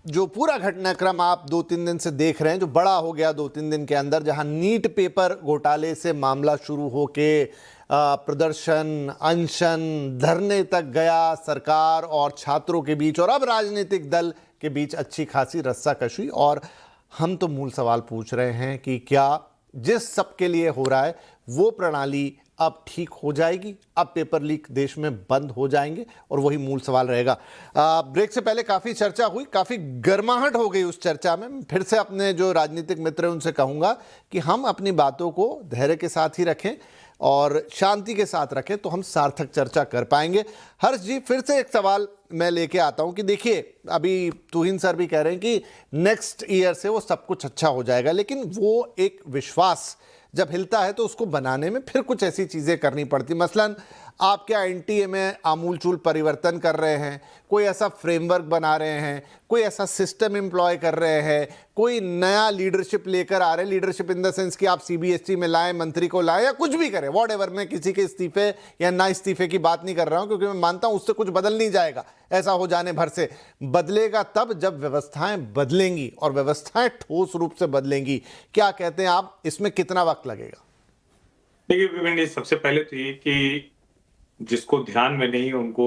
जो पूरा घटनाक्रम आप 2-3 दिन से देख रहे हैं, जो बड़ा हो गया 2-3 दिन के अंदर, जहां नीट पेपर घोटाले से मामला शुरू होके प्रदर्शन, अनशन, धरने तक गया सरकार और छात्रों के बीच, और अब राजनीतिक दल के बीच अच्छी खासी रस्साकशी। और हम तो मूल सवाल पूछ रहे हैं कि क्या जिस सबके लिए हो रहा है वो प्रणाली अब ठीक हो जाएगी, अब पेपर लीक देश में बंद हो जाएंगे, और वही मूल सवाल रहेगा। ब्रेक से पहले काफ़ी चर्चा हुई, काफ़ी गर्माहट हो गई उस चर्चा में। फिर से अपने जो राजनीतिक मित्र हैं उनसे कहूँगा कि हम अपनी बातों को धैर्य के साथ ही रखें और शांति के साथ रखें, तो हम सार्थक चर्चा कर पाएंगे। हर्ष जी, फिर से एक सवाल मैं लेके आता हूं कि देखिए, अभी तुहिन सर भी कह रहे हैं कि नेक्स्ट ईयर से वो सब कुछ अच्छा हो जाएगा, लेकिन वो एक विश्वास जब हिलता है तो उसको बनाने में फिर कुछ ऐसी चीज़ें करनी पड़ती। मसलन आप क्या एनटीए में आमूलचूल परिवर्तन कर रहे हैं, कोई ऐसा फ्रेमवर्क बना रहे हैं, कोई ऐसा सिस्टम एम्प्लॉय कर रहे हैं, कोई नया लीडरशिप लेकर आ रहे हैं, लीडरशिप इन द सेंस कि आप सीबीएसई में लाएं, मंत्री को लाएं, या कुछ भी करें, व्हाटएवर। मैं किसी के इस्तीफे या ना इस्तीफे की बात नहीं कर रहा हूं, क्योंकि मैं मानता हूं उससे कुछ बदल नहीं जाएगा, ऐसा हो जाने भर से। बदलेगा तब जब व्यवस्थाएं बदलेंगी, और व्यवस्थाएं ठोस रूप से बदलेंगी। क्या कहते हैं आप, इसमें कितना वक्त लगेगा? देखिए विपिन जी, सबसे पहले तो ये कि जिसको ध्यान में नहीं उनको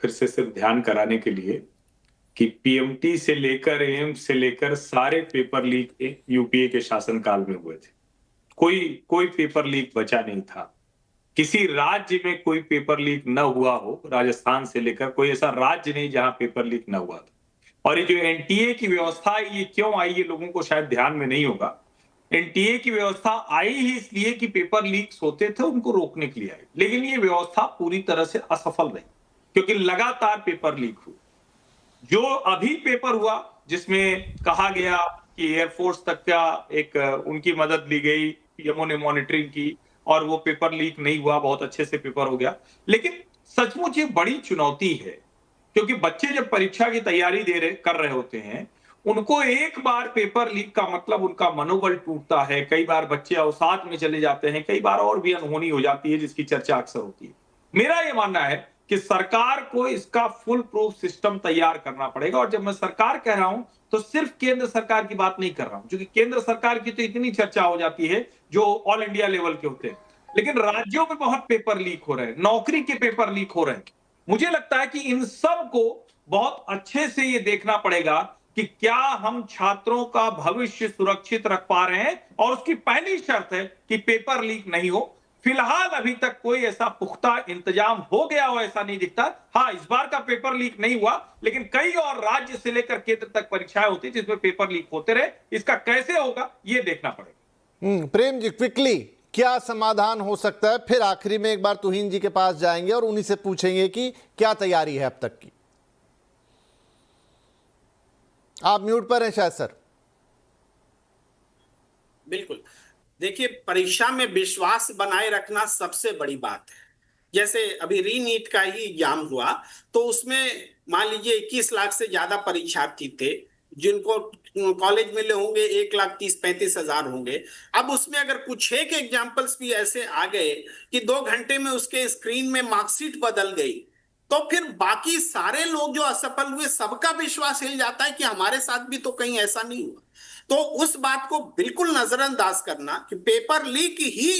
फिर से सिर्फ ध्यान कराने के लिए कि पीएमटी से लेकर एम्स से लेकर सारे पेपर लीक यूपीए के शासनकाल में हुए थे। कोई कोई पेपर लीक बचा नहीं था। किसी राज्य में कोई पेपर लीक न हुआ हो, राजस्थान से लेकर कोई ऐसा राज्य नहीं जहां पेपर लीक न हुआ था। और ये जो एनटीए की व्यवस्था, ये क्यों आई, ये लोगों को शायद ध्यान में नहीं होगा। एनटीए की व्यवस्था आई ही इसलिए कि पेपर लीक्स होते थे, उनको रोकने के लिए आई। लेकिन ये व्यवस्था पूरी तरह से असफल रही, क्योंकि लगातार पेपर लीक हुए। जो अभी पेपर हुआ जिसमें कहा गया कि एयरफोर्स तक का एक उनकी मदद ली गई, पीएमओ ने मॉनिटरिंग की और वो पेपर लीक नहीं हुआ, बहुत अच्छे से पेपर हो गया। लेकिन सचमुच ये बड़ी चुनौती है, क्योंकि बच्चे जब परीक्षा की तैयारी कर रहे होते हैं, उनको एक बार पेपर लीक का मतलब उनका मनोबल टूटता है। कई बार बच्चे अवसाद में चले जाते हैं, कई बार और भी अनहोनी हो जाती है, जिसकी चर्चा अक्सर होती है। मेरा ये मानना है कि सरकार को इसका फुल प्रूफ सिस्टम तैयार करना पड़ेगा। और जब मैं सरकार कह रहा हूं तो सिर्फ केंद्र सरकार की बात नहीं कर रहा हूं, क्योंकि केंद्र सरकार की तो इतनी चर्चा हो जाती है जो ऑल इंडिया लेवल के होते हैं, लेकिन राज्यों में बहुत पेपर लीक हो रहे हैं, नौकरी के पेपर लीक हो रहे हैं। मुझे लगता है कि इन सब को बहुत अच्छे से ये देखना पड़ेगा कि क्या हम छात्रों का भविष्य सुरक्षित रख पा रहे हैं, और उसकी पहली शर्त है कि पेपर लीक नहीं हो। फिलहाल अभी तक कोई ऐसा पुख्ता इंतजाम हो गया हो ऐसा नहीं दिखता। हाँ, इस बार का पेपर लीक नहीं हुआ, लेकिन कई और राज्य से लेकर केंद्र तक परीक्षाएं होती जिसमें पेपर लीक होते रहे। इसका कैसे होगा ये देखना पड़ेगा। प्रेम जी, क्विकली क्या समाधान हो सकता है? फिर आखिरी में एक बार तुहिन जी के पास जाएंगे और उन्हीं से पूछेंगे कि क्या तैयारी है अब तक की। आप म्यूट पर हैं शायद सर। बिल्कुल। देखिए, परीक्षा में विश्वास बनाए रखना सबसे बड़ी बात है। जैसे अभी रीनीट का ही एग्जाम हुआ, तो उसमें मान लीजिए 21 लाख से ज्यादा परीक्षार्थी थे, जिनको कॉलेज मिले होंगे 1,30,35,000 होंगे। अब उसमें अगर कुछ एक एग्जाम्पल्स भी ऐसे आ गए कि 2 घंटे में उसके स्क्रीन में मार्कशीट बदल गई, तो फिर बाकी सारे लोग जो असफल हुए सबका विश्वास हिल जाता है कि हमारे साथ भी तो कहीं ऐसा नहीं हुआ। तो उस बात को बिल्कुल नजरअंदाज करना कि पेपर लीक ही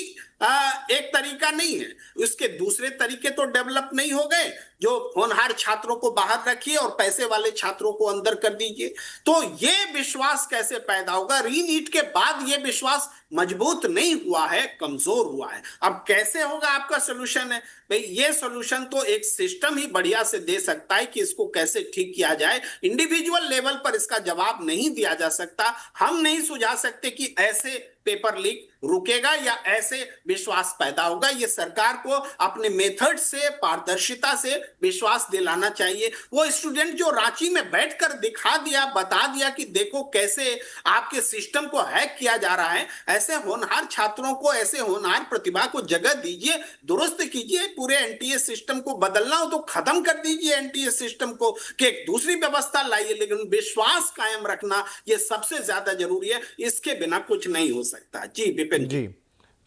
एक तरीका नहीं है, उसके दूसरे तरीके तो डेवलप नहीं हो गए। जो होनहार छात्रों को बाहर रखिए और पैसे वाले छात्रों को अंदर कर दीजिए, तो ये विश्वास कैसे पैदा होगा? रीनीट के बाद ये विश्वास मजबूत नहीं हुआ है, कमजोर हुआ है। अब कैसे होगा? आपका सोल्यूशन है भाई, ये सोल्यूशन तो एक सिस्टम ही बढ़िया से दे सकता है कि इसको कैसे ठीक किया जाए। इंडिविजुअल लेवल पर इसका जवाब नहीं दिया जा सकता। हम नहीं सुझा सकते कि ऐसे पेपर लीक रुकेगा या ऐसे विश्वास पैदा होगा। ये सरकार को अपने मेथड से, पारदर्शिता से विश्वास दिलाना चाहिए। वो स्टूडेंट जो रांची में बैठकर दिखा दिया, बता दिया कि देखो कैसे आपके सिस्टम को हैक किया जा रहा है, ऐसे होनहार छात्रों को, ऐसे होनहार प्रतिभा को जगह दीजिए, दुरुस्त कीजिए। पूरे एनटीए सिस्टम को बदलना हो तो खत्म कर दीजिए एनटीए सिस्टम को, कि एक दूसरी व्यवस्था लाइए, लेकिन विश्वास कायम रखना ये सबसे ज्यादा जरूरी है। इसके बिना कुछ नहीं हो सकता। जी विपिन जी,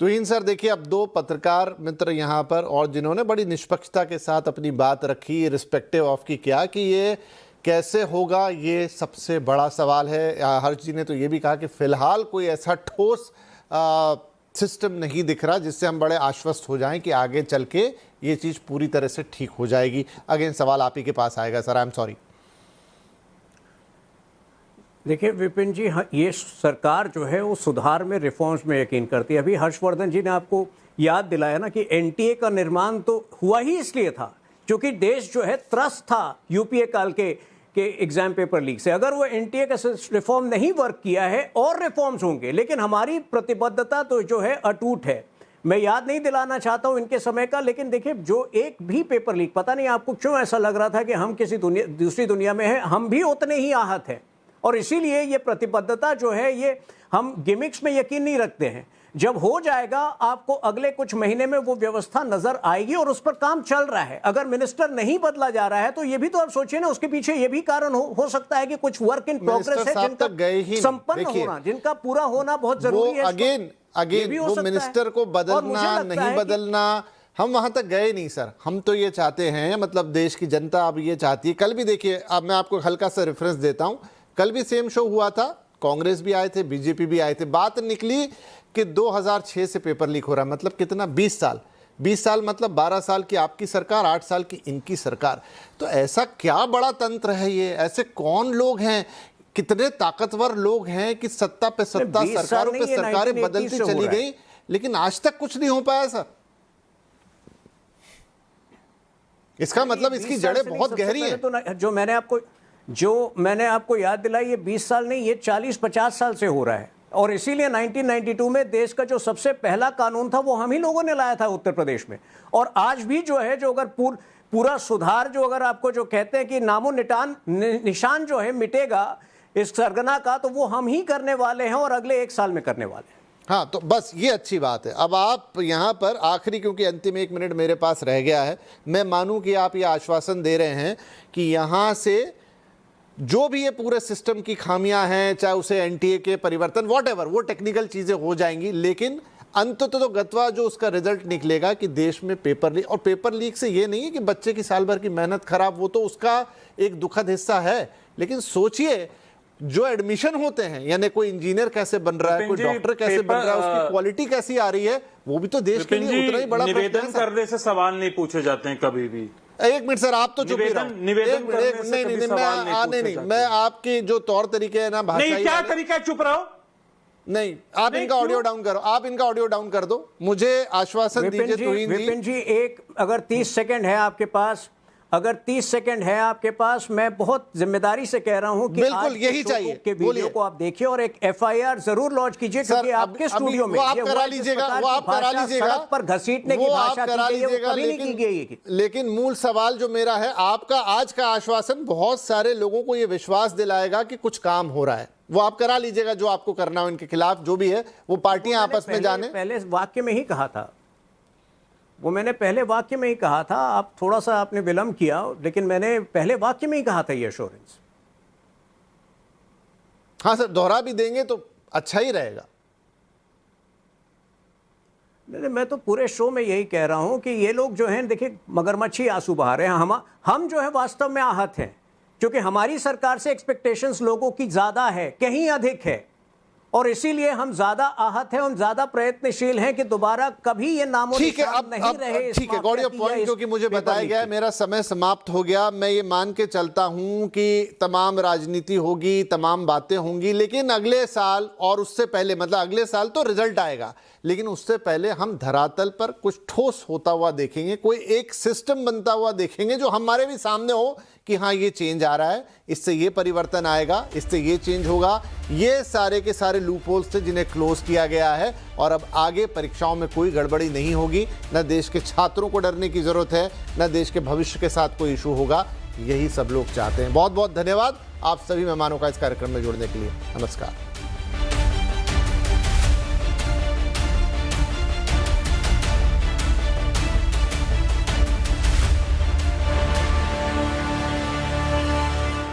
तुहिन सर, देखिए अब दो पत्रकार मित्र यहाँ पर और जिन्होंने बड़ी निष्पक्षता के साथ अपनी बात रखी, रिस्पेक्टिव ऑफ की क्या, कि ये कैसे होगा ये सबसे बड़ा सवाल है। हर्ष जी ने तो ये भी कहा कि फिलहाल कोई ऐसा ठोस सिस्टम नहीं दिख रहा जिससे हम बड़े आश्वस्त हो जाएं कि आगे चल के ये चीज़ पूरी तरह से ठीक हो जाएगी। अगेन सवाल आप ही के पास आएगा सर, आई एम सॉरी। देखिए विपिन जी, ये सरकार जो है वो सुधार में, रिफॉर्म्स में यकीन करती है। अभी हर्षवर्धन जी ने आपको याद दिलाया ना कि एनटीए का निर्माण तो हुआ ही इसलिए था क्योंकि देश जो है त्रस्त था यूपीए काल के एग्जाम पेपर लीक से। अगर वो एनटीए का रिफॉर्म नहीं वर्क किया है और रिफॉर्म्स होंगे, लेकिन हमारी प्रतिबद्धता तो जो है अटूट है। मैं याद नहीं दिलाना चाहता हूं इनके समय का, लेकिन देखिए जो एक भी पेपर लीक, पता नहीं आपको क्यों ऐसा लग रहा था कि हम किसी दूसरी दुनिया में हैं, हम भी उतने ही आहत हैं। और इसीलिए ये प्रतिबद्धता जो है, ये हम गिमिक्स में यकीन नहीं रखते हैं। जब हो जाएगा आपको अगले कुछ महीने में वो व्यवस्था नजर आएगी और उस पर काम चल रहा है। अगर मिनिस्टर नहीं बदला जा रहा है तो ये भी तो आप सोचिए ना, उसके पीछे ये भी कारण हो सकता है कि कुछ वर्क इन प्रोग्रेस है जिनका संपन्न होना, जिनका पूरा होना बहुत जरूरी है। अगेन वो मिनिस्टर को बदलना नहीं बदलना, हम वहां तक गए नहीं सर। हम तो ये चाहते हैं, मतलब देश की जनता अब ये चाहती है। कल भी देखिए, अब मैं आपको हल्का सा रेफरेंस देता हूं, कल भी सेम शो हुआ था, कांग्रेस भी आए थे, बीजेपी भी आए थे। बात निकली कि 2006 से पेपर लीक हो रहा है, मतलब कितना, 20 साल मतलब 12 साल की आपकी सरकार, 8 साल की इनकी सरकार। तो ऐसा क्या बड़ा तंत्र है ये? ऐसे कौन लोग हैं, कितने ताकतवर लोग हैं कि सत्ता पे सत्ता, सरकारों पे सरकारें बदलती चली गई, लेकिन आज तक कुछ नहीं हो पाया सर। इसका मतलब इसकी जड़ें बहुत गहरी हैं। तो जो मैंने आपको याद दिलाई, ये 20 साल नहीं, ये 40-50 साल से हो रहा है। और इसीलिए 1992 में देश का जो सबसे पहला कानून था वो हम ही लोगों ने लाया था उत्तर प्रदेश में। और आज भी जो है, जो अगर पूरा सुधार, जो अगर आपको जो कहते हैं कि नामो निशान जो है मिटेगा इस सरगना का, तो वो हम ही करने वाले हैं और अगले 1 साल में करने वाले हैं। हाँ, तो बस ये अच्छी बात है। अब आप यहाँ पर आखिरी, क्योंकि अंतिम 1 मिनट मेरे पास रह गया है, मैं मानूं कि आप ये आश्वासन दे रहे हैं कि यहाँ से जो भी ये पूरे सिस्टम की खामियां हैं, चाहे उसे एनटीए के परिवर्तन, व्हाटएवर, वो टेक्निकल चीज़ें हो जाएंगी, लेकिन अंततः तो गत्वा जो उसका रिजल्ट निकलेगा कि देश में पेपर लीक, और पेपर लीक से ये नहीं है कि बच्चे की साल भर की मेहनत खराब, वो तो उसका एक दुखद हिस्सा है। लेकिन सोचिए जो एडमिशन होते हैं, यानी कोई इंजीनियर कैसे बन रहा है, कोई डॉक्टर कैसे बन रहा है, उसकी क्वालिटी कैसी आ रही है, वो भी तो देश के लिए उतना ही बड़ा निवेदन करने से सवाल नहीं पूछे जाते हैं कभी भी। 1 मिनट सर, आप तो चुप ही रहो। नहीं, मैं आपके जो तौर तरीके है ना, भाषा, क्या तरीका है, चुप रहो। नहीं, आप इनका ऑडियो डाउन करो, आप इनका ऑडियो डाउन कर दो। मुझे आश्वासन दीजिए तुहिन जी। विपिन जी, अगर 30 सेकंड है आपके पास, अगर 30 सेकंड है आपके पास, मैं बहुत जिम्मेदारी से कह रहा हूं कि बिल्कुल यही चाहिए के वीडियो को आप देखिए और एक एफआईआर जरूर लॉन्च कीजिए, क्योंकि आपके स्टूडियो में आप करा लीजिएगा, वो आप करा लीजिएगा, सड़क पर घसीटने की भाषा की गई है, वो कभी नहीं की गई। लेकिन मूल सवाल जो मेरा है, आपका आज का आश्वासन बहुत सारे लोगों को ये विश्वास दिलाएगा कि कुछ काम हो रहा है। वो आप करा लीजिएगा जो आपको करना हो इनके खिलाफ, जो भी है वो पार्टियां आपस में जाने। पहले वाक्य में ही कहा था, वो मैंने पहले वाक्य में ही कहा था। आप थोड़ा सा आपने विलंब किया, लेकिन मैंने पहले वाक्य में ही कहा था ये एश्योरेंस। हाँ सर, दोहरा भी देंगे तो अच्छा ही रहेगा। मैं तो पूरे शो में यही कह रहा हूं कि ये लोग जो हैं, देखिए मगरमच्छी आंसू बहा रहे हैं। हम जो है वास्तव में आहत हैं, क्योंकि हमारी सरकार से एक्सपेक्टेशंस लोगों की ज्यादा है, कहीं अधिक है, और इसीलिए हम ज्यादा आहत हैं, हम ज्यादा प्रयत्नशील हैं कि दोबारा कभी ये नामो निशान नहीं रहे। ठीक है, गॉट योर पॉइंट, क्योंकि मुझे बताया गया है मेरा समय समाप्त हो गया। मैं ये मान के चलता हूं कि तमाम राजनीति होगी, तमाम बातें होंगी, लेकिन अगले साल और उससे पहले, मतलब अगले साल तो रिजल्ट आएगा, लेकिन उससे पहले हम धरातल पर कुछ ठोस होता हुआ देखेंगे, कोई एक सिस्टम बनता हुआ देखेंगे जो हमारे भी सामने हो कि हाँ ये चेंज आ रहा है, इससे ये परिवर्तन आएगा, इससे ये चेंज होगा। ये सारे के सारे लूप होल्स थे जिन्हें क्लोज किया गया है, और अब आगे परीक्षाओं में कोई गड़बड़ी नहीं होगी। न देश के छात्रों को डरने की जरूरत है, न देश के भविष्य के साथ कोई इशू होगा। यही सब लोग चाहते हैं। बहुत बहुत धन्यवाद आप सभी मेहमानों का इस कार्यक्रम में जुड़ने के लिए। नमस्कार।